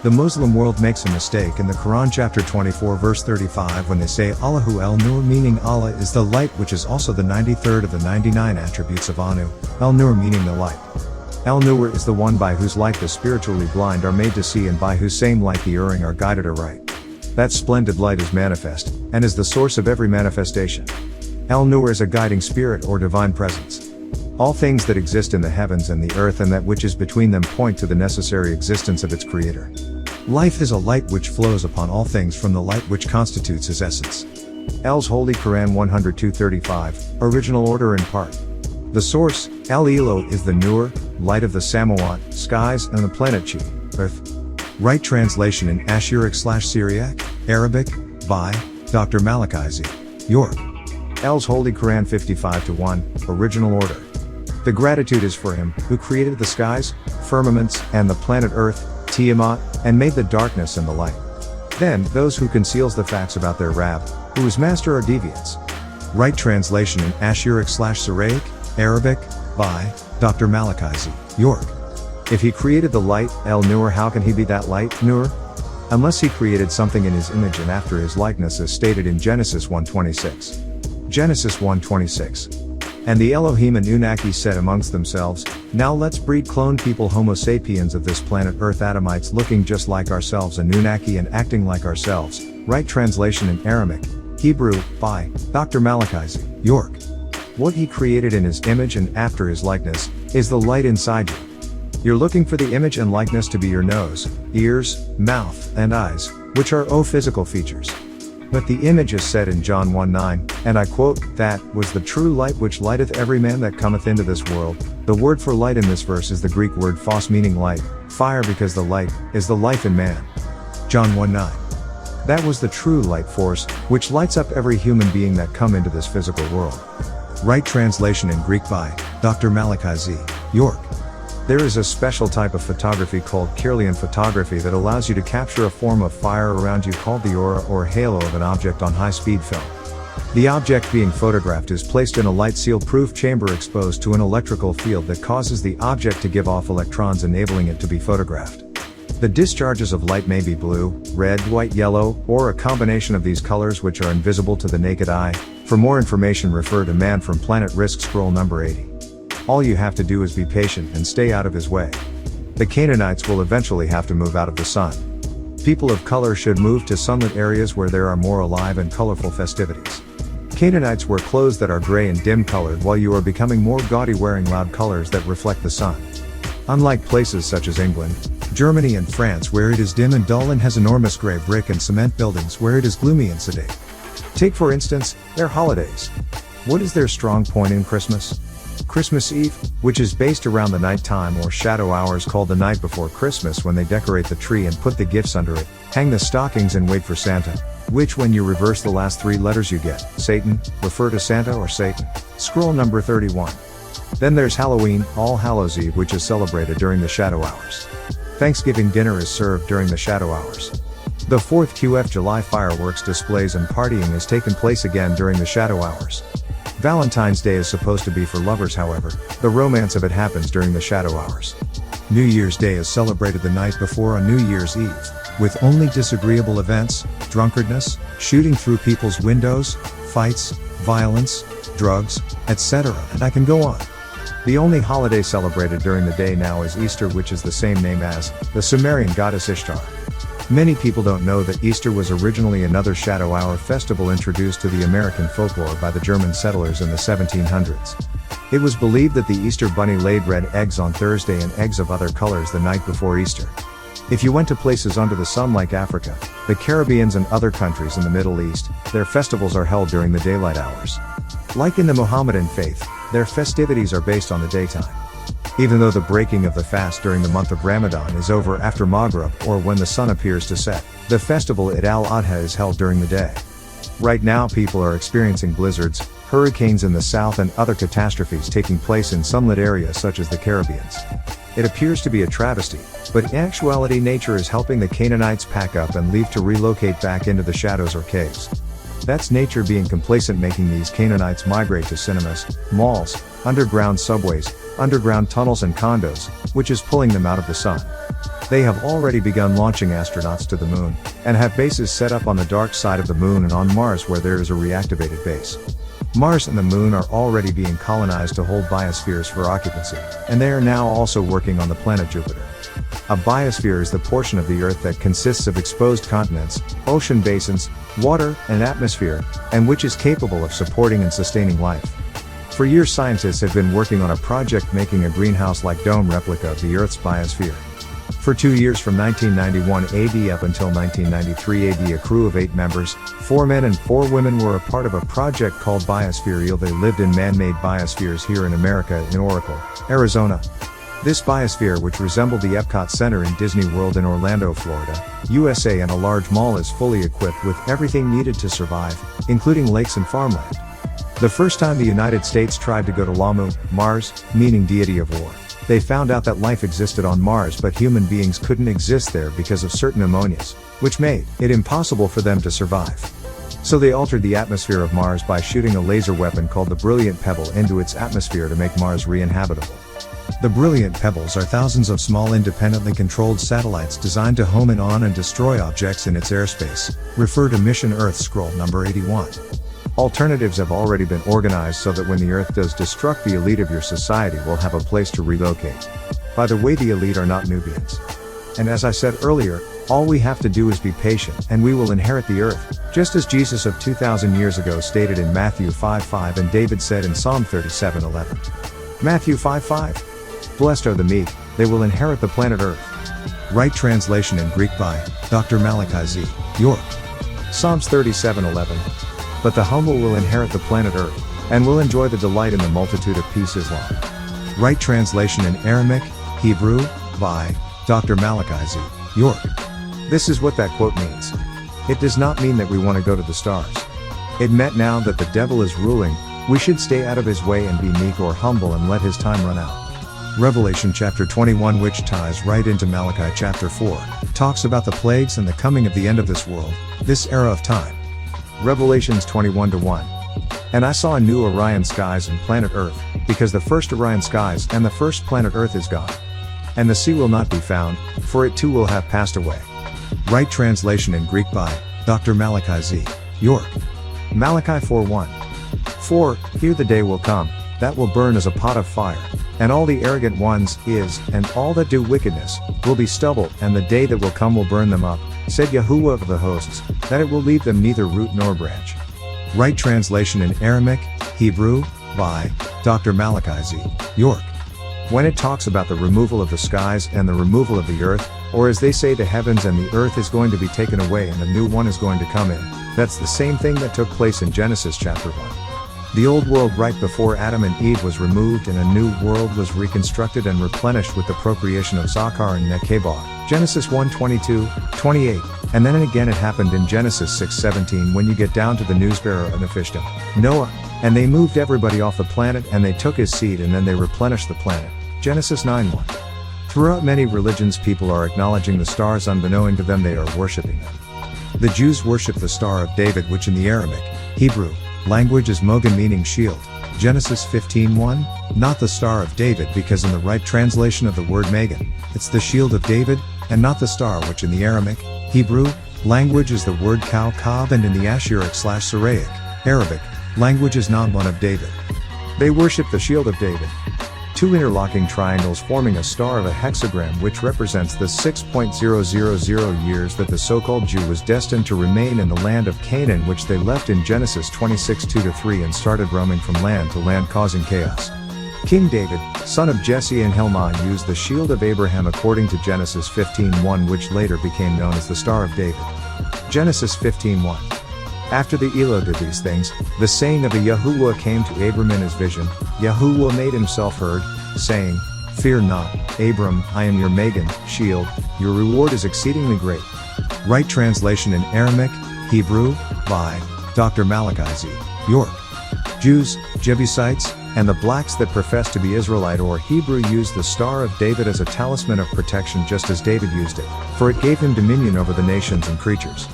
The Muslim world makes a mistake in the Quran chapter 24 verse 35 when they say Allahu al-Nur, meaning Allah is the light, which is also the 93rd of the 99 attributes of Anu, al-Nur meaning the light. Al-Nur is the one by whose light the spiritually blind are made to see and by whose same light the erring are guided aright. That splendid light is manifest, and is the source of every manifestation. Al-Nur is a guiding spirit or divine presence. All things that exist in the heavens and the earth and that which is between them point to the necessary existence of its creator. Life is a light which flows upon all things from the light which constitutes his essence. Al's Holy Quran 102:35, original order in part. The source, Al-Elo, is the Nur, light of the Samawat, skies, and the planet Chi, earth. Right translation in Ashuric/Syriac, Arabic, by Dr. Malachi Z. York. Al's Holy Quran 55:1, original order. The gratitude is for him, who created the skies, firmaments, and the planet Earth, Tiamat, and made the darkness and the light. Then, those who conceals the facts about their Rab, who is master are deviants. Right translation in Ashuric/Syriac, Arabic, by Dr. Malachi Z. York. If he created the light, El-Nur, how can he be that light, Nur? Unless he created something in his image and after his likeness, as stated in Genesis 1:26. Genesis 1:26. And the Elohim and Unaki said amongst themselves, now let's breed clone people, Homo sapiens of this planet Earth, Adamites looking just like ourselves and Unaki and acting like ourselves. Right translation in Aramaic, Hebrew, by Dr. Malachi Z. York. What he created in his image and after his likeness, is the light inside you. You're looking for the image and likeness to be your nose, ears, mouth, and eyes, which are physical features. But the image is said in John 1:9, and I quote, that was the true light which lighteth every man that cometh into this world. The word for light in this verse is the Greek word phos, meaning light, fire, because the light is the life in man. John 1:9. That was the true light force, which lights up every human being that come into this physical world. Right translation in Greek by Dr. Malachi Z. York. There is a special type of photography called Kirlian photography that allows you to capture a form of fire around you called the aura or halo of an object on high-speed film. The object being photographed is placed in a light seal-proof chamber exposed to an electrical field that causes the object to give off electrons, enabling it to be photographed. The discharges of light may be blue, red, white, yellow, or a combination of these colors which are invisible to the naked eye. For more information, refer to Man from Planet Risk, scroll number 80. All you have to do is be patient and stay out of his way. The Canaanites will eventually have to move out of the sun. People of color should move to sunlit areas where there are more alive and colorful festivities. Canaanites wear clothes that are gray and dim colored, while you are becoming more gaudy, wearing loud colors that reflect the sun. Unlike places such as England, Germany and France, where it is dim and dull and has enormous gray brick and cement buildings where it is gloomy and sedate. Take for instance, their holidays. What is their strong point in Christmas? Christmas Eve, which is based around the nighttime or shadow hours called the night before Christmas, when they decorate the tree and put the gifts under it, hang the stockings and wait for Santa, which when you reverse the last 3 letters you get, Satan, refer to Santa or Satan. Scroll number 31. Then there's Halloween, All Hallows Eve, which is celebrated during the shadow hours. Thanksgiving dinner is served during the shadow hours. The 4th QF July fireworks displays and partying is taken place again during the shadow hours. Valentine's Day is supposed to be for lovers, however, the romance of it happens during the shadow hours. New Year's Day is celebrated the night before on New Year's Eve, with only disagreeable events, drunkenness, shooting through people's windows, fights, violence, drugs, etc., and I can go on. The only holiday celebrated during the day now is Easter, which is the same name as the Sumerian goddess Ishtar. Many people don't know that Easter was originally another shadow hour festival introduced to the American folklore by the German settlers in the 1700s. It was believed that the Easter bunny laid red eggs on Thursday and eggs of other colors the night before Easter. If you went to places under the sun like Africa, the Caribbeans and other countries in the Middle East, their festivals are held during the daylight hours. Like in the Mohammedan faith, their festivities are based on the daytime. Even though the breaking of the fast during the month of Ramadan is over after Maghrib or when the sun appears to set, the festival Eid al-Adha is held during the day. Right now people are experiencing blizzards, hurricanes in the south and other catastrophes taking place in sunlit areas such as the Caribbean. It appears to be a travesty, but in actuality nature is helping the Canaanites pack up and leave to relocate back into the shadows or caves. That's nature being complacent, making these Canaanites migrate to cinemas, malls, underground subways, underground tunnels and condos, which is pulling them out of the sun. They have already begun launching astronauts to the moon, and have bases set up on the dark side of the moon and on Mars where there is a reactivated base. Mars and the moon are already being colonized to hold biospheres for occupancy, and they are now also working on the planet Jupiter. A biosphere is the portion of the Earth that consists of exposed continents, ocean basins, water, and atmosphere, and which is capable of supporting and sustaining life. For years scientists have been working on a project making a greenhouse-like dome replica of the Earth's biosphere. For 2 years from 1991 AD up until 1993 AD a crew of 8 members, 4 men and 4 women were a part of a project called Biosphere. They lived in man-made biospheres here in America in Oracle, Arizona. This biosphere, which resembled the Epcot Center in Disney World in Orlando, Florida, USA, and a large mall, is fully equipped with everything needed to survive, including lakes and farmland. The first time the United States tried to go to Lamu, Mars, meaning deity of war, they found out that life existed on Mars but human beings couldn't exist there because of certain ammonias, which made it impossible for them to survive. So they altered the atmosphere of Mars by shooting a laser weapon called the Brilliant Pebble into its atmosphere to make Mars re-inhabitable. The Brilliant Pebbles are thousands of small independently controlled satellites designed to home in on and destroy objects in its airspace. Refer to Mission Earth Scroll number 81. Alternatives have already been organized so that when the Earth does destruct, the elite of your society will have a place to relocate. By the way, the elite are not Nubians. And as I said earlier, all we have to do is be patient and we will inherit the earth, just as Jesus of 2,000 years ago stated in Matthew 5:5 and David said in Psalm 37:11. Matthew 5:5. Blessed are the meek, they will inherit the planet Earth. Right translation in Greek by Dr. Malachi Z. York. Psalms 37:11. But the humble will inherit the planet Earth, and will enjoy the delight in the multitude of peace. Islam. Right translation in Aramaic, Hebrew, by Dr. Malachi Z. York. This is what that quote means. It does not mean that we want to go to the stars. It meant now that the devil is ruling, we should stay out of his way and be meek or humble and let his time run out. Revelation chapter 21, which ties right into Malachi chapter 4, talks about the plagues and the coming of the end of this world, this era of time. Revelations 21:1. And I saw a new Orion skies and planet Earth, because the first Orion skies and the first planet Earth is gone. And the sea will not be found, for it too will have passed away. Right translation in Greek by Dr. Malachi Z. York. Malachi 4:1. For, here the day will come, that will burn as a pot of fire, and all the arrogant ones and all that do wickedness, will be stubble, and the day that will come will burn them up, said Yahuwah of the hosts, that it will leave them neither root nor branch. Right translation in Aramaic, Hebrew, by Dr. Malachi Z. York. When it talks about the removal of the skies and the removal of the earth, or as they say the heavens and the earth is going to be taken away and a new one is going to come in, that's the same thing that took place in Genesis chapter 1. The old world right before Adam and Eve was removed and a new world was reconstructed and replenished with the procreation of Zachar and Nekebah, Genesis 1:22-28, and then again it happened in Genesis 6:17 when you get down to the newsbearer of Nephishtim, Noah, and they moved everybody off the planet and they took his seed and then they replenished the planet, Genesis 9:1. Throughout many religions people are acknowledging the stars unbeknown to them they are worshipping them. The Jews worship the Star of David, which in the Aramaic, Hebrew, language is Mogan meaning shield, Genesis 15:1, not the Star of David because in the right translation of the word Megan, it's the shield of David, and not the star which in the Aramaic, Hebrew, language is the word Kal-Kab and in the Ashuric/Syriac, Arabic, language is Nabon of David. They worship the shield of David. 2 interlocking triangles forming a star of a hexagram which represents the 6.000 years that the so-called Jew was destined to remain in the land of Canaan, which they left in Genesis 26:2-3 and started roaming from land to land causing chaos. King David, son of Jesse and Helman, used the shield of Abraham according to Genesis 15:1, which later became known as the Star of David. Genesis 15:1. After the Elo did these things, the saying of a Yahuwah came to Abram in his vision. Yahuwah made himself heard, saying, Fear not, Abram, I am your Megan, shield, your reward is exceedingly great. Right translation in Aramaic, Hebrew, by Dr. Malachi Z. York. Jews, Jebusites, and the blacks that profess to be Israelite or Hebrew used the Star of David as a talisman of protection just as David used it, for it gave him dominion over the nations and creatures.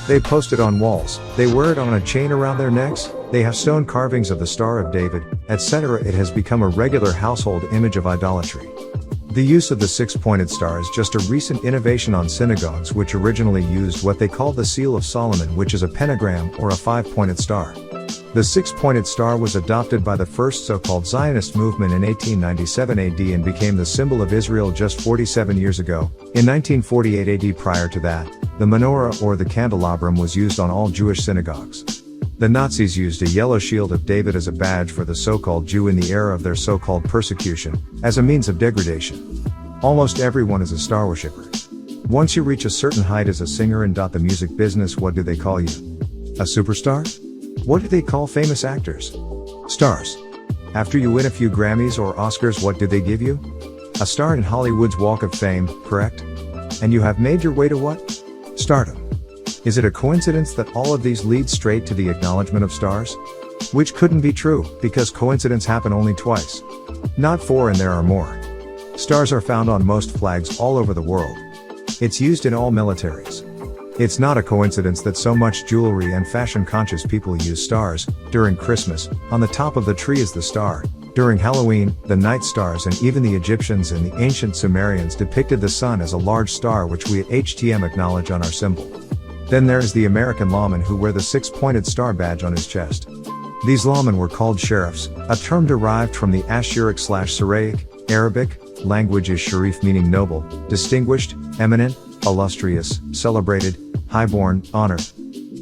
They post it on walls, they wear it on a chain around their necks, they have stone carvings of the Star of David, etc. It has become a regular household image of idolatry. The use of the six-pointed star is just a recent innovation on synagogues which originally used what they call the Seal of Solomon, which is a pentagram or a five-pointed star. The six-pointed star was adopted by the first so-called Zionist movement in 1897 AD and became the symbol of Israel just 47 years ago. In 1948 AD, prior to that, the menorah or the candelabrum was used on all Jewish synagogues. The Nazis used a yellow shield of David as a badge for the so-called Jew in the era of their so-called persecution, as a means of degradation. Almost everyone is a star worshipper. Once you reach a certain height as a singer in the music business, what do they call you? A superstar? What do they call famous actors? Stars. After you win a few Grammys or Oscars, what do they give you? A star in Hollywood's Walk of Fame, correct? And you have made your way to what? Stardom. Is it a coincidence that all of these lead straight to the acknowledgement of stars? Which couldn't be true, because coincidence happen only twice. Not four, and there are more. Stars are found on most flags all over the world. It's used in all militaries. It's not a coincidence that so much jewelry and fashion-conscious people use stars. During Christmas, on the top of the tree is the star. During Halloween, the night stars, and even the Egyptians and the ancient Sumerians depicted the sun as a large star, which we at HTM acknowledge on our symbol. Then there is the American lawman who wear the six-pointed star badge on his chest. These lawmen were called sheriffs, a term derived from the Ashuric/Syriac, Arabic, language is sharif, meaning noble, distinguished, eminent, illustrious, celebrated, highborn, honored.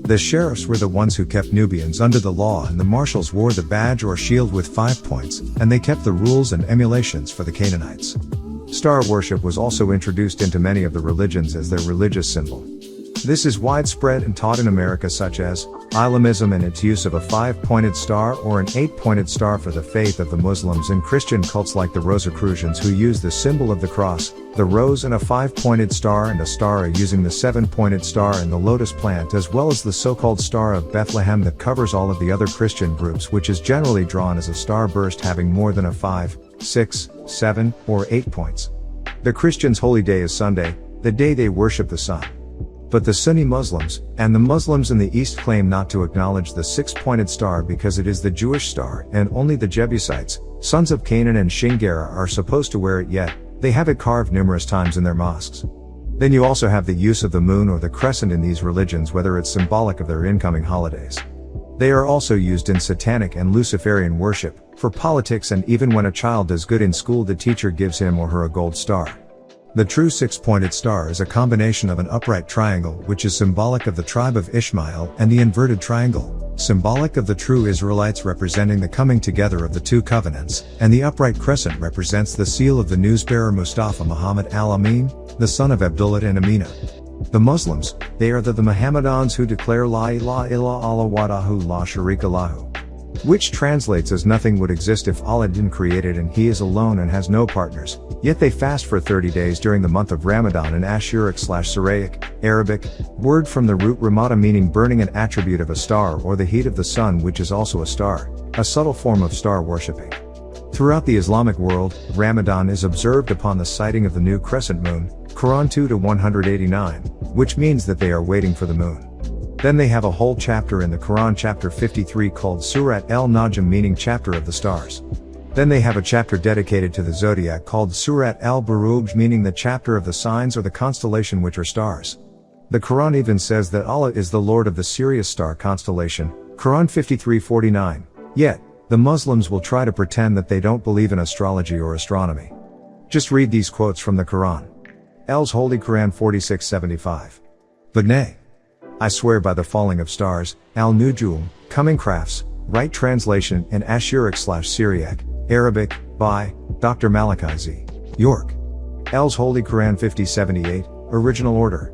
The sheriffs were the ones who kept Nubians under the law, and the marshals wore the badge or shield with 5 points, and they kept the rules and emulations for the Canaanites. Star worship was also introduced into many of the religions as their religious symbol. This is widespread and taught in America, such as Islamism and its use of a 5-pointed star or an 8-pointed star for the faith of the Muslims, and Christian cults like the Rosicrucians who use the symbol of the cross, the rose, and a 5-pointed star and a star using the 7-pointed star and the lotus plant, as well as the so-called Star of Bethlehem that covers all of the other Christian groups, which is generally drawn as a starburst having more than a 5, 6, 7, or 8 points. The Christians' holy day is Sunday, the day they worship the sun. But the Sunni Muslims, and the Muslims in the East, claim not to acknowledge the 6-pointed star because it is the Jewish star, and only the Jebusites, sons of Canaan and Shingera, are supposed to wear it, yet they have it carved numerous times in their mosques. Then you also have the use of the moon or the crescent in these religions, whether it's symbolic of their incoming holidays. They are also used in satanic and Luciferian worship, for politics, and even when a child does good in school, the teacher gives him or her a gold star. The true 6-pointed star is a combination of an upright triangle, which is symbolic of the tribe of Ishmael, and the inverted triangle, symbolic of the true Israelites, representing the coming together of the two covenants, and the upright crescent represents the seal of the newsbearer Mustafa Muhammad al-Amin, the son of Abdullah and Amina. The Muslims, they are the Mohammedans who declare La ilaha illallah wahdahu la sharika lahu, which translates as nothing would exist if Allah didn't create it, and He is alone and has no partners. Yet they fast for 30 days during the month of Ramadan, an Ashuric/Syriac, Arabic, word from the root Ramada, meaning burning, an attribute of a star or the heat of the sun, which is also a star, a subtle form of star worshipping. Throughout the Islamic world, Ramadan is observed upon the sighting of the new crescent moon, Quran 2-189, which means that they are waiting for the moon. Then they have a whole chapter in the Quran, chapter 53, called Surat al-Najm, meaning chapter of the stars. Then they have a chapter dedicated to the zodiac called Surat al-Buruj, meaning the chapter of the signs or the constellation, which are stars. The Quran even says that Allah is the Lord of the Sirius star constellation, Quran 53:49. Yet, the Muslims will try to pretend that they don't believe in astrology or astronomy. Just read these quotes from the Quran. Allah's Holy Quran 46:75. But nay, I swear by the falling of stars, al-Nujum, coming crafts, right translation in Ashuric/Syriac, Arabic, by Dr. Malachi Z. York. Allah's Holy Quran 50:78, original order.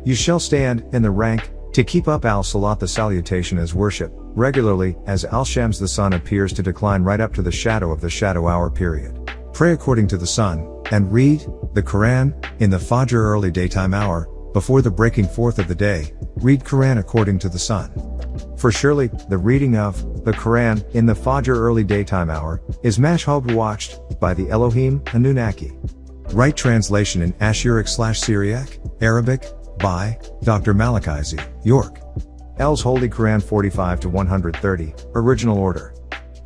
You shall stand in the rank to keep up al-Salat, the salutation as worship, regularly, as al-Shams, the sun appears to decline right up to the shadow of the shadow hour period. Pray according to the sun, and read the Quran in the Fajr, early daytime hour, before the breaking forth of the day. Read Quran according to the sun. For surely, the reading of the Quran in the Fajr, early daytime hour, is mashhab, watched by the Elohim Anunnaki. Right translation in Ashuric/Syriac, Arabic, by Dr. Malachi Z. York. Allah's Holy Quran 45-130, original order.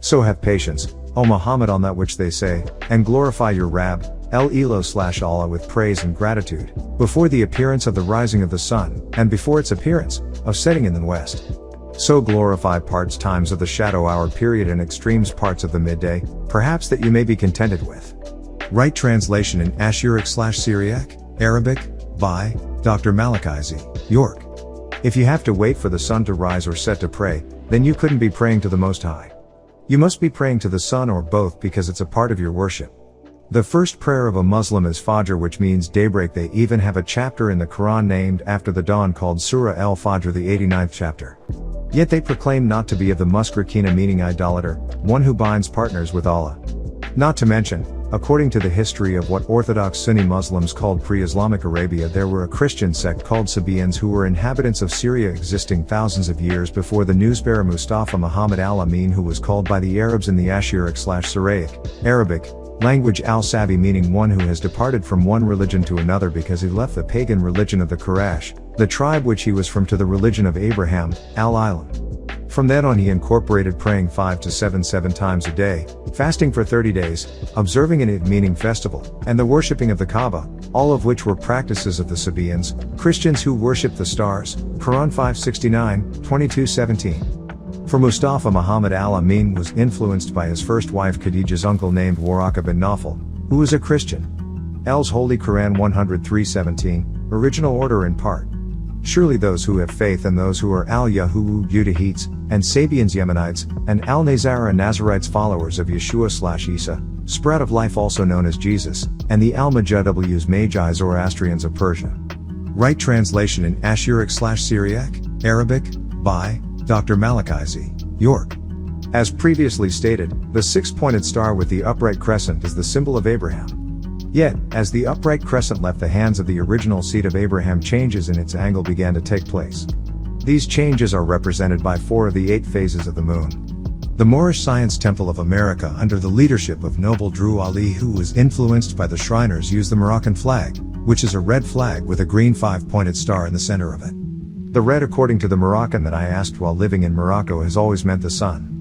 So have patience, O Muhammad, on that which they say, and glorify your Rabb, El Elo/Allah with praise and gratitude, before the appearance of the rising of the sun, and before its appearance, of setting in the west. So glorify parts times of the shadow hour period and extremes parts of the midday, perhaps that you may be contented with. Right translation in Ashuric/Syriac, Arabic, by Dr. Malachi Z. York. If you have to wait for the sun to rise or set to pray, then you couldn't be praying to the Most High. You must be praying to the sun or both because it's a part of your worship. The first prayer of a Muslim is Fajr, which means daybreak. They even have a chapter in the Quran named after the dawn called Surah al-Fajr, the 89th chapter. Yet they proclaim not to be of the mushrikina, meaning idolater, one who binds partners with Allah. Not to mention, according to the history of what Orthodox Sunni Muslims called pre-Islamic Arabia, there were a Christian sect called Sabaeans who were inhabitants of Syria existing thousands of years before the newsbearer Mustafa Muhammad al-Amin, who was called by the Arabs in the Ashuric/Syriac, Arabic, language al-Sabi, meaning one who has departed from one religion to another because he left the pagan religion of the Quraysh, the tribe which he was from, to the religion of Abraham, al-Ilam. From then on he incorporated praying 5 to 7 times a day, fasting for 30 days, observing an Eid, meaning festival, and the worshipping of the Kaaba, all of which were practices of the Sabaeans, Christians who worshipped the stars, Quran 5:69, 22:17. For Mustafa Muhammad al-Amin was influenced by his first wife Khadija's uncle named Waraka bin Nawfal, who was a Christian. L's Holy Quran 103:17, original order in part. Surely those who have faith and those who are al-Yahuwu Yudahites, and Sabians Yemenites, and al-Nazara Nazarites followers of Yeshua/Isa, sprout of life also known as Jesus, and the al-Majus Magi Zoroastrians of Persia. Right translation in Ashuric/Syriac, Arabic, by Dr. Malachi Z. York. As previously stated, the six-pointed star with the upright crescent is the symbol of Abraham. Yet, as the upright crescent left the hands of the original seed of Abraham, changes in its angle began to take place. These changes are represented by 4 of the 8 phases of the moon. The Moorish Science Temple of America, under the leadership of Noble Drew Ali, who was influenced by the Shriners, used the Moroccan flag, which is a red flag with a green 5-pointed star in the center of it. The red, according to the Moroccan that I asked while living in Morocco, has always meant the sun.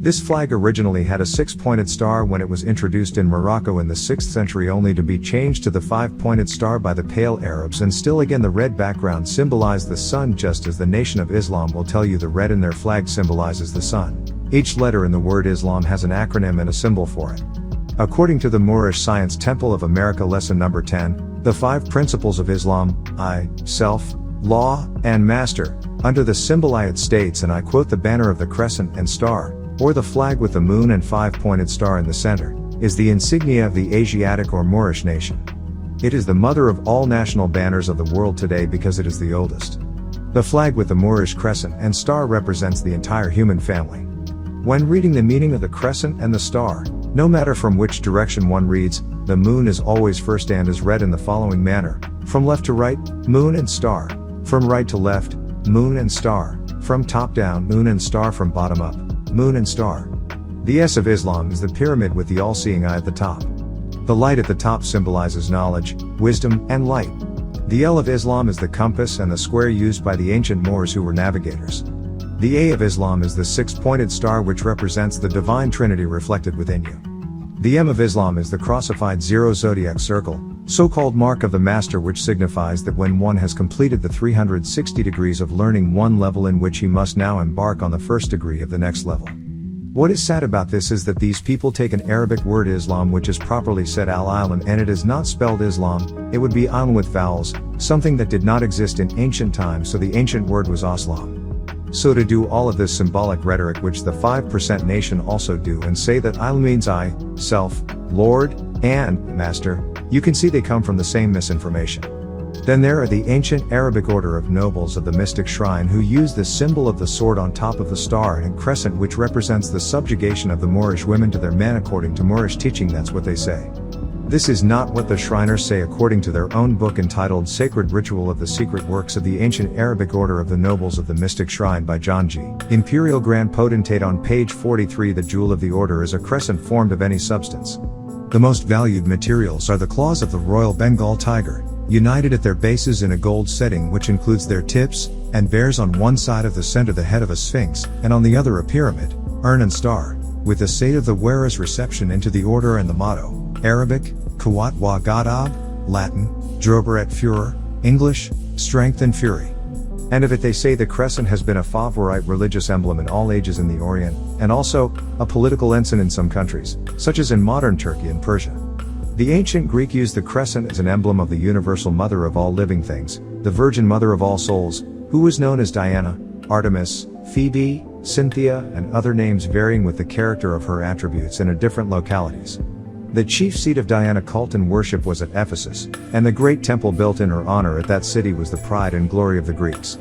This flag originally had a 6-pointed star when it was introduced in Morocco in the 6th century, only to be changed to the 5-pointed star by the Pale Arabs, and still again the red background symbolized the sun, just as the Nation of Islam will tell you the red in their flag symbolizes the sun. Each letter in the word Islam has an acronym and a symbol for it. According to the Moorish Science Temple of America, lesson number 10, the 5 principles of Islam, I, self, law, and master, under the symbol I, it states, and I quote, the banner of the crescent and star, or the flag with the moon and 5-pointed star in the center, is the insignia of the Asiatic or Moorish nation. It is the mother of all national banners of the world today because it is the oldest. The flag with the Moorish crescent and star represents the entire human family. When reading the meaning of the crescent and the star, no matter from which direction one reads, the moon is always first and is read in the following manner: from left to right, moon and star; from right to left, moon and star; from top down, moon and star; from bottom up, moon and star. The S of Islam is the pyramid with the all-seeing eye at the top. The light at the top symbolizes knowledge, wisdom, and light. The L of Islam is the compass and the square used by the ancient Moors who were navigators. The A of Islam is the 6-pointed star, which represents the divine trinity reflected within you. The M of Islam is the crossified 0 zodiac circle, so-called mark of the master, which signifies that when one has completed the 360 degrees of learning one level, in which he must now embark on the first degree of the next level. What is sad about this is that these people take an Arabic word Islam, which is properly said al-Ilam, and it is not spelled Islam, it would be Ilm with vowels, something that did not exist in ancient times, so the ancient word was Aslam. So to do all of this symbolic rhetoric, which the 5% nation also do, and say that Ilm means I, self, Lord, and master, you can see they come from the same misinformation. Then there are the ancient Arabic order of nobles of the mystic shrine, who use the symbol of the sword on top of the star and crescent, which represents the subjugation of the Moorish women to their men according to Moorish teaching. That's what they say. This is not what the Shriners say according to their own book entitled Sacred Ritual of the Secret Works of the Ancient Arabic Order of the Nobles of the Mystic Shrine by John G. Imperial Grand Potentate on page 43. The jewel of the order is a crescent formed of any substance. The most valued materials are the claws of the Royal Bengal tiger, united at their bases in a gold setting, which includes their tips, and bears on one side of the center the head of a sphinx, and on the other a pyramid, urn and star, with the state of the wearer's reception into the order and the motto, Arabic, Quwwat wa Ghadab, Latin, Drober et Furor, English, Strength and Fury. And of it they say the crescent has been a favorite religious emblem in all ages in the Orient, and also, a political ensign in some countries, such as in modern Turkey and Persia. The ancient Greek used the crescent as an emblem of the universal mother of all living things, the Virgin Mother of all souls, who was known as Diana, Artemis, Phoebe, Cynthia, and other names varying with the character of her attributes in different localities. The chief seat of Diana cult and worship was at Ephesus, and the great temple built in her honor at that city was the pride and glory of the Greeks.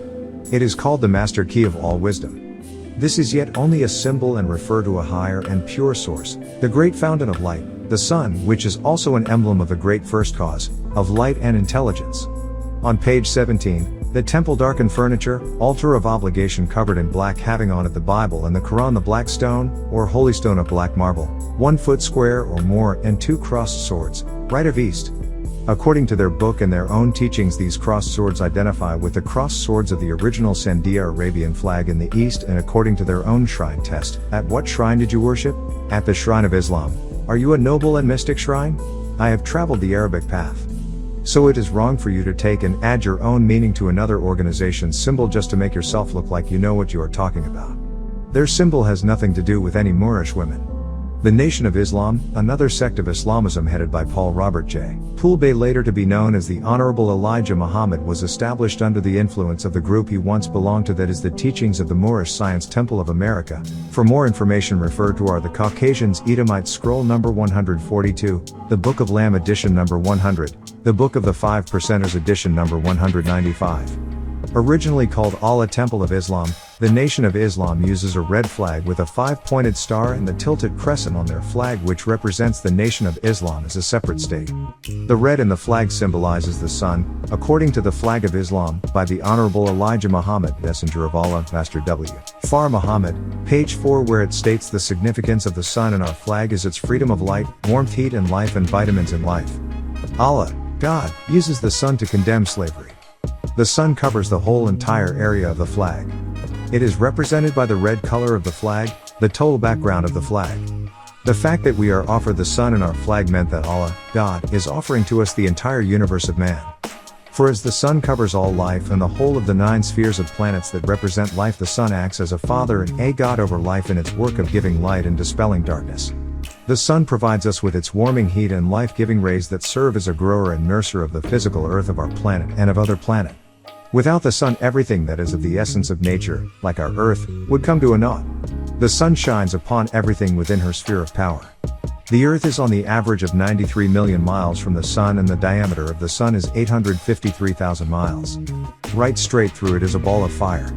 It is called the master key of all wisdom. This is yet only a symbol and refer to a higher and pure source, the great fountain of light, the sun, which is also an emblem of the great first cause, of light and intelligence. On page 17, the temple darkened furniture, altar of obligation covered in black having on it the Bible and the Quran, the black stone, or holy stone of black marble, 1 foot square or more, and 2 crossed swords, right of east. According to their book and their own teachings, these crossed swords identify with the crossed swords of the original Sandia Arabian flag in the east, and according to their own shrine test, at what shrine did you worship? At the shrine of Islam. Are you a noble and mystic shrine? I have traveled the Arabic path. So it is wrong for you to take and add your own meaning to another organization's symbol just to make yourself look like you know what you are talking about. Their symbol has nothing to do with any Moorish women. The Nation of Islam, another sect of Islamism headed by Paul Robert J. Poolbay, later to be known as the Honorable Elijah Muhammad, was established under the influence of the group he once belonged to, that is the teachings of the Moorish Science Temple of America. For more information refer to the Caucasians Edomite Scroll number 142, the Book of Lamb edition number 100, the Book of the Five Percenters edition number 195. Originally called Allah Temple of Islam, the Nation of Islam uses a red flag with a 5-pointed star and the tilted crescent on their flag, which represents the Nation of Islam as a separate state. The red in the flag symbolizes the sun, according to the flag of Islam, by the Honorable Elijah Muhammad, Messenger of Allah, Master W. Far Muhammad, page 4, where it states the significance of the sun in our flag is its freedom of light, warmth, heat and life, and vitamins in life. Allah, God, uses the sun to condemn slavery. The sun covers the whole entire area of the flag. It is represented by the red color of the flag, the total background of the flag. The fact that we are offered the sun in our flag meant that Allah, God, is offering to us the entire universe of man. For as the sun covers all life and the whole of the 9 spheres of planets that represent life, the sun acts as a father and a god over life in its work of giving light and dispelling darkness. The sun provides us with its warming heat and life-giving rays that serve as a grower and nurser of the physical earth of our planet and of other planets. Without the sun, everything that is of the essence of nature, like our earth, would come to a naught. The sun shines upon everything within her sphere of power. The earth is on the average of 93 million miles from the sun, and the diameter of the sun is 853,000 miles. Right straight through it is a ball of fire.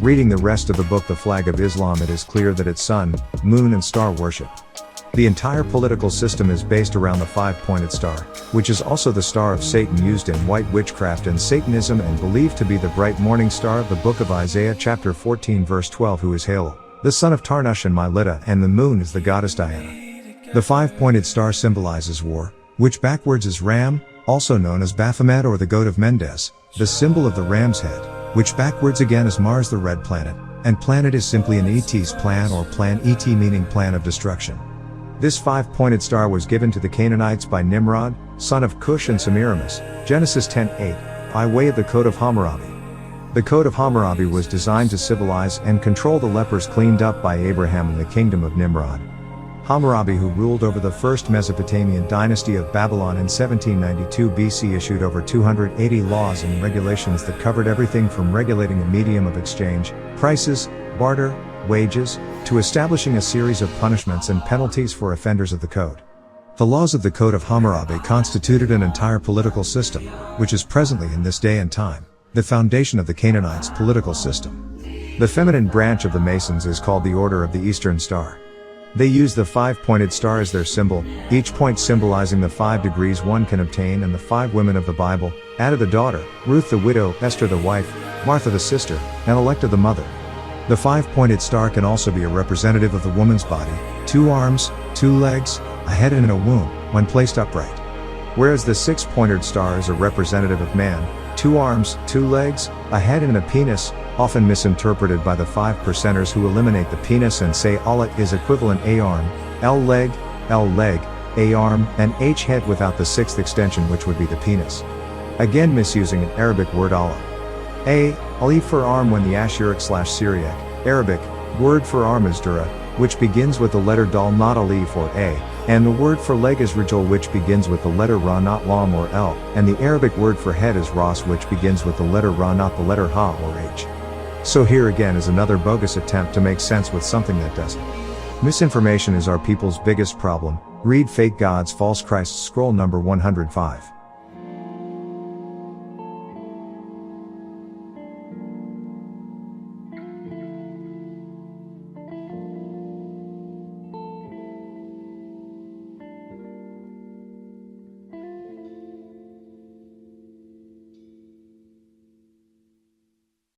Reading the rest of the book, The Flag of Islam, it is clear that it's sun, moon and star worship. The entire political system is based around the 5-pointed star, which is also the star of Satan, used in white witchcraft and Satanism, and believed to be the bright morning star of the book of Isaiah chapter 14 verse 12, who is Hail, the son of Tarnush and Mylitta, and the moon is the goddess Diana. The 5-pointed star symbolizes war, which backwards is Ram, also known as Baphomet or the goat of Mendes, the symbol of the ram's head, which backwards again is Mars, the red planet, and planet is simply an ET's plan, or plan ET meaning plan of destruction. This 5-pointed star was given to the Canaanites by Nimrod, son of Cush and Semiramis, Genesis 10:8, by way of the Code of Hammurabi. The Code of Hammurabi was designed to civilize and control the lepers cleaned up by Abraham in the kingdom of Nimrod. Hammurabi, who ruled over the first Mesopotamian dynasty of Babylon in 1792 BC, issued over 280 laws and regulations that covered everything from regulating a medium of exchange, prices, barter, wages, to establishing a series of punishments and penalties for offenders of the code. The laws of the Code of Hammurabi constituted an entire political system, which is presently in this day and time the foundation of the Canaanites' political system. The feminine branch of the Masons is called the Order of the Eastern Star. They use the 5-pointed star as their symbol, each point symbolizing the 5 degrees one can obtain, and the 5 women of the Bible: Ada the daughter, Ruth the widow, Esther the wife, Martha the sister, and Electa the mother. The 5-pointed star can also be a representative of the woman's body: 2 arms, 2 legs, a head and a womb, when placed upright. Whereas the 6-pointed star is a representative of man: 2 arms, 2 legs, a head and a penis, often misinterpreted by the 5-percenters who eliminate the penis and say Allah is equivalent: A arm, L leg, A arm, and H head without the sixth extension, which would be the penis. Again misusing an Arabic word Allah. A, alif for arm when the Ashuric/Syriac, Arabic, word for arm is dura, which begins with the letter dal not alif or A, and the word for leg is rajul, which begins with the letter ra not lam or L, and the Arabic word for head is ras, which begins with the letter ra not the letter ha or H. So here again is another bogus attempt to make sense with something that doesn't. Misinformation is our people's biggest problem. Read Fake Gods, False Christs, scroll number 105.